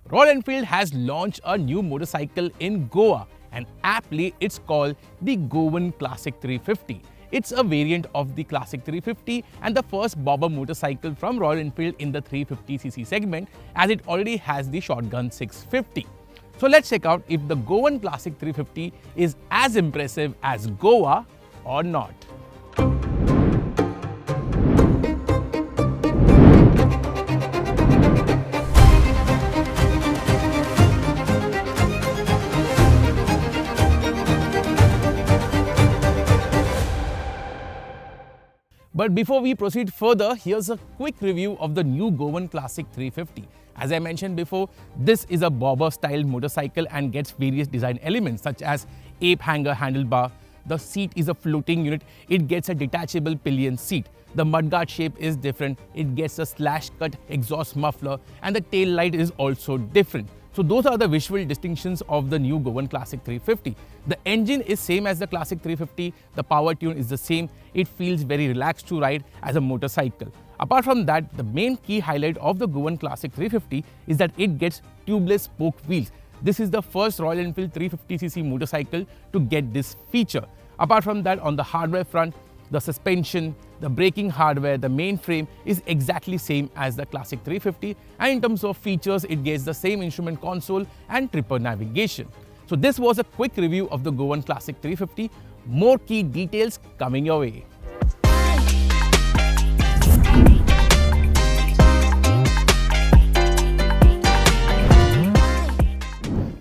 Royal Enfield has launched a new motorcycle in Goa, and aptly it's called the Goan Classic 350. It's a variant of the Classic 350 and the first bobber motorcycle from Royal Enfield in the 350cc segment, as it already has the Shotgun 650. So let's check out if the Goan Classic 350 is as impressive as Goa or not. But before we proceed further, here's a quick review of the new Goan Classic 350. As I mentioned before, this is a bobber style motorcycle and gets various design elements such as ape hanger handlebar. The seat is a floating unit. It gets a detachable pillion seat. The mudguard shape is different. It gets a slash cut exhaust muffler, and the tail light is also different. So those are the visual distinctions of the new Goan Classic 350. The engine is same as the Classic 350, the power tune is the same, it feels very relaxed to ride as a motorcycle. Apart from that, the main key highlight of the Goan Classic 350 is that it gets tubeless spoke wheels. This is the first Royal Enfield 350cc motorcycle to get this feature. Apart from that, on the hardware front, the suspension, the braking hardware, the main frame is exactly same as the Classic 350, and in terms of features, it gets the same instrument console and tripper navigation. So this was a quick review of the Goan Classic 350. More key details coming your way.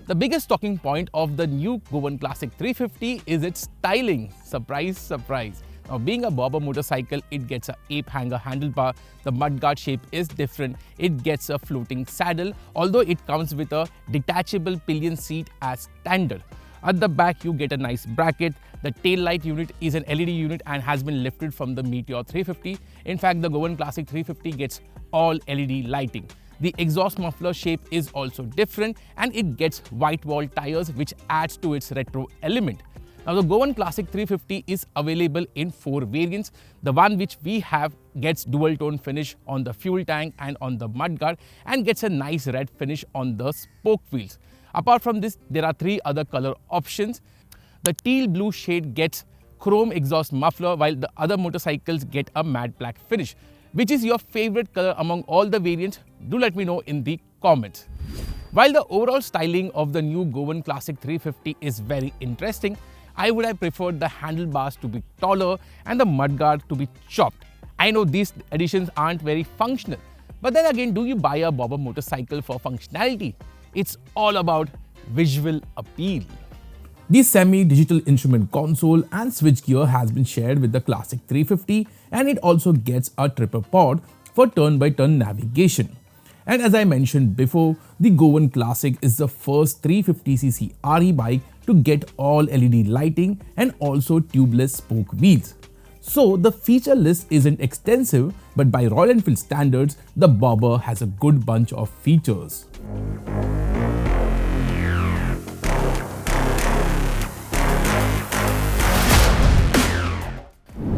The biggest talking point of the new Goan Classic 350 is its styling. Surprise, surprise. Now, being a bobber motorcycle, it gets a ape hanger handlebar, the mudguard shape is different, it gets a floating saddle, although it comes with a detachable pillion seat as standard. At the back, you get a nice bracket. The tail light unit is an LED unit and has been lifted from the Meteor 350. In fact, the Goan Classic 350 gets all LED lighting. The exhaust muffler shape is also different, and it gets white wall tires, which adds to its retro element. Now, the Goan Classic 350 is available in 4 variants. The one which we have gets dual tone finish on the fuel tank and on the mudguard, and gets a nice red finish on the spoke wheels. Apart from this, there are 3 other color options. The teal blue shade gets chrome exhaust muffler, while the other motorcycles get a matte black finish. Which is your favorite color among all the variants? Do let me know in the comments. While the overall styling of the new Goan Classic 350 is very interesting, I would have preferred the handlebars to be taller and the mudguard to be chopped. I know these additions aren't very functional, but then again, do you buy a bobber motorcycle for functionality? It's all about visual appeal. The semi-digital instrument console and switchgear has been shared with the Classic 350, and it also gets a tripper pod for turn-by-turn navigation. And as I mentioned before, the Goan Classic is the first 350cc RE bike to get all LED lighting and also tubeless spoke wheels. So the feature list isn't extensive, but by Royal Enfield standards, the bobber has a good bunch of features.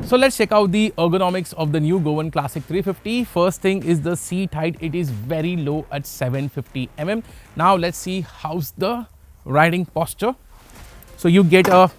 So let's check out the ergonomics of the new Goan Classic 350. First thing is the seat height. It is very low at 750 mm. Now let's see how's the riding posture. So you get a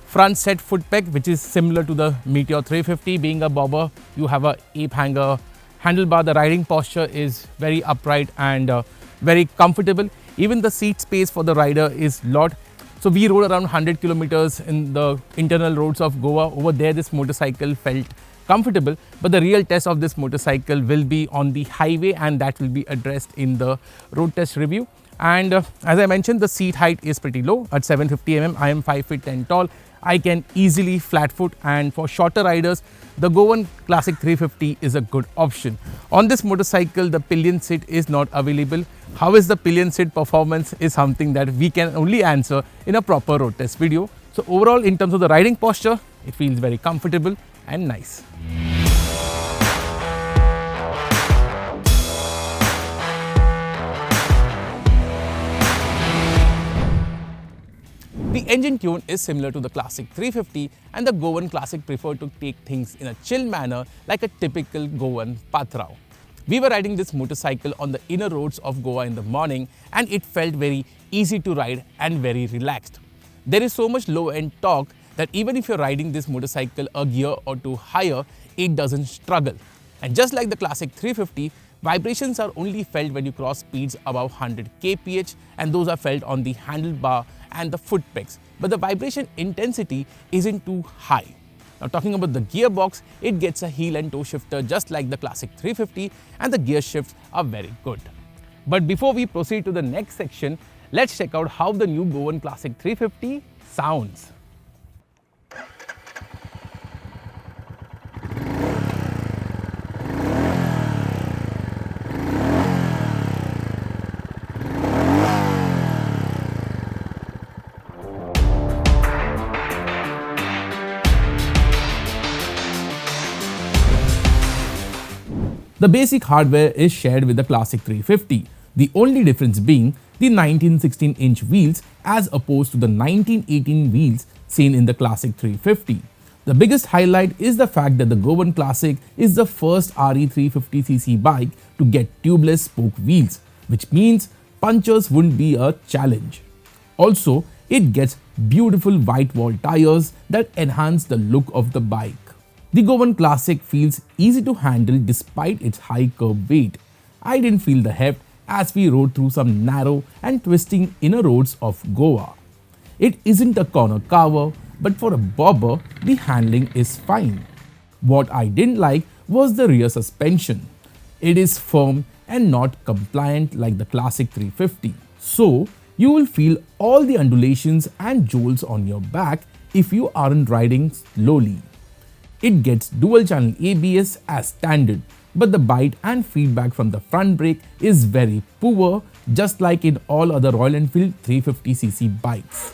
front set foot peg, which is similar to the Meteor 350. Being a bobber, you have a ape hanger handlebar. The riding posture is very upright and very comfortable. Even the seat space for the rider is lot. So we rode around 100 kilometers in the internal roads of Goa. Over there, this motorcycle felt comfortable, but the real test of this motorcycle will be on the highway, and that will be addressed in the road test review. And as I mentioned, the seat height is pretty low at 750 mm. I am 5 feet 10 tall. I can easily flat foot, and for shorter riders, the Goan Classic 350 is a good option. On this motorcycle, the pillion seat is not available. How is the pillion seat performance is something that we can only answer in a proper road test video. So overall, in terms of the riding posture, it feels very comfortable and nice. The engine tune is similar to the Classic 350, and the Goan Classic preferred to take things in a chill manner like a typical Goan Pathrao. We were riding this motorcycle on the inner roads of Goa in the morning, and it felt very easy to ride and very relaxed. There is so much low-end torque that even if you're riding this motorcycle a gear or two higher, it doesn't struggle. And just like the Classic 350, vibrations are only felt when you cross speeds above 100 kph, and those are felt on the handlebar and the foot pegs. But the vibration intensity isn't too high. Now talking about the gearbox, it gets a heel and toe shifter just like the Classic 350, and the gear shifts are very good. But before we proceed to the next section, let's check out how the new Goan Classic 350 sounds. The basic hardware is shared with the Classic 350, the only difference being the 1916-inch wheels as opposed to the 1918 wheels seen in the Classic 350. The biggest highlight is the fact that the Goan Classic is the first RE 350cc bike to get tubeless spoke wheels, which means punctures wouldn't be a challenge. Also, it gets beautiful white wall tires that enhance the look of the bike. The Goan Classic feels easy to handle despite its high curb weight. I didn't feel the heft as we rode through some narrow and twisting inner roads of Goa. It isn't a corner carver, but for a bobber, the handling is fine. What I didn't like was the rear suspension. It is firm and not compliant like the Classic 350. So, you will feel all the undulations and jolts on your back if you aren't riding slowly. It gets dual channel ABS as standard, but the bite and feedback from the front brake is very poor, just like in all other Royal Enfield 350cc bikes.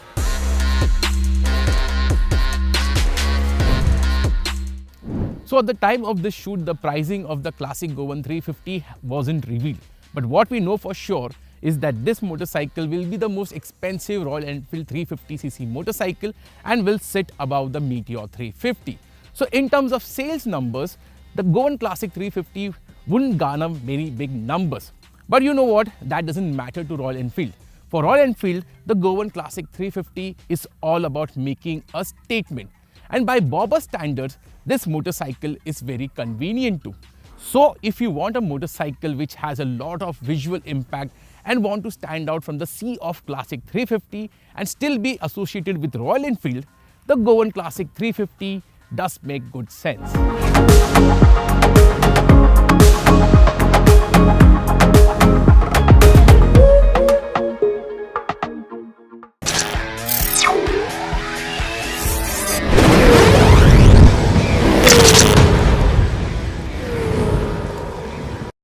So at the time of this shoot, the pricing of the Classic Goan 350 wasn't revealed. But what we know for sure is that this motorcycle will be the most expensive Royal Enfield 350cc motorcycle and will sit above the Meteor 350. So in terms of sales numbers, the Goan Classic 350 wouldn't garner many big numbers. But you know what? That doesn't matter to Royal Enfield. For Royal Enfield, the Goan Classic 350 is all about making a statement. And by bobber standards, this motorcycle is very convenient too. So if you want a motorcycle which has a lot of visual impact and want to stand out from the sea of Classic 350 and still be associated with Royal Enfield, the Goan Classic 350 does make good sense.